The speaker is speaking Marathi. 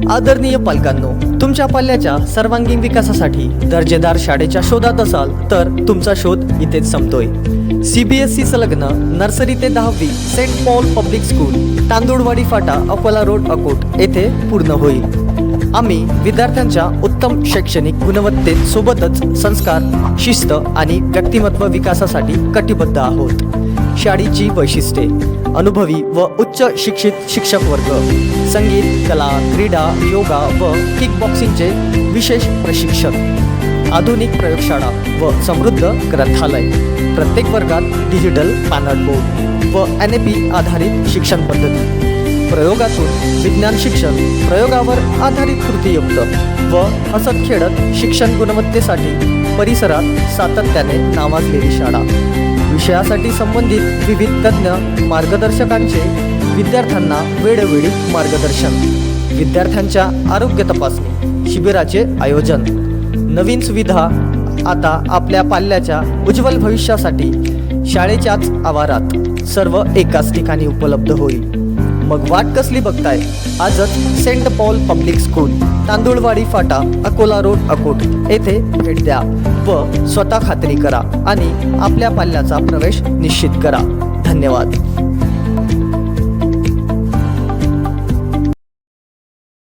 आदरणीय पालकांनो, तुमच्या पाल्याच्या सर्वांगीण विकासासाठी दर्जेदार शाळेच्या शोधात असाल तर तुमचा शोध इथेच संपतोय। CBSE संलग्न नर्सरी ते 10वी Saint Paul public school, Tandulwadi फाटा, अकोला रोड, अकोट येथे पूर्ण होईल। आम्ही विद्यार्थ्यांच्या उत्तम शैक्षणिक गुणवत्तेत सोबतच संस्कार, शिस्त आणि व्यक्तिमत्व विकासासाठी कटिबद्ध आहोत। शाळेची वैशिष्ट्ये: अनुभवी व उच्च शिक्षित शिक्षक वर्ग, संगीत, कला, क्रीडा, योगा व किक बॉक्सिंगचे विशेष प्रशिक्षक, आधुनिक प्रयोगशाळा व समृद्ध ग्रंथालय, प्रत्येक वर्गात डिजिटल पॅनल बोर्ड व NAP आधारित शिक्षण पद्धती, प्रयोगातून विज्ञान शिक्षण, प्रयोगावर आधारित कृतीयुक्त व हसत खेळत शिक्षण गुणवत्तेसाठी परिसरात सातत्याने नावाजलेली शाळा, विषयासाठी संबंधित विविध तज्ञ मार्गदर्शकांचे विद्यार्थ्यांना वेळोवेळी मार्गदर्शन, विद्यार्थ्यांच्या आरोग्य तपासणी शिबिराचे आयोजन, नवीन सुविधा आता आपल्या पाल्याच्या उज्ज्वल भविष्यासाठी शाळेच्याच आवारात सर्व एकाच ठिकाणी उपलब्ध होईल। मग वाट कसली बघताय? आजच Saint Paul public school, Tandulwadi फाटा, अकोला रोड, अकोट येथे भेट द्या व स्वतः खात्री करा आणि आपल्या पाल्याचा प्रवेश निश्चित करा। धन्यवाद।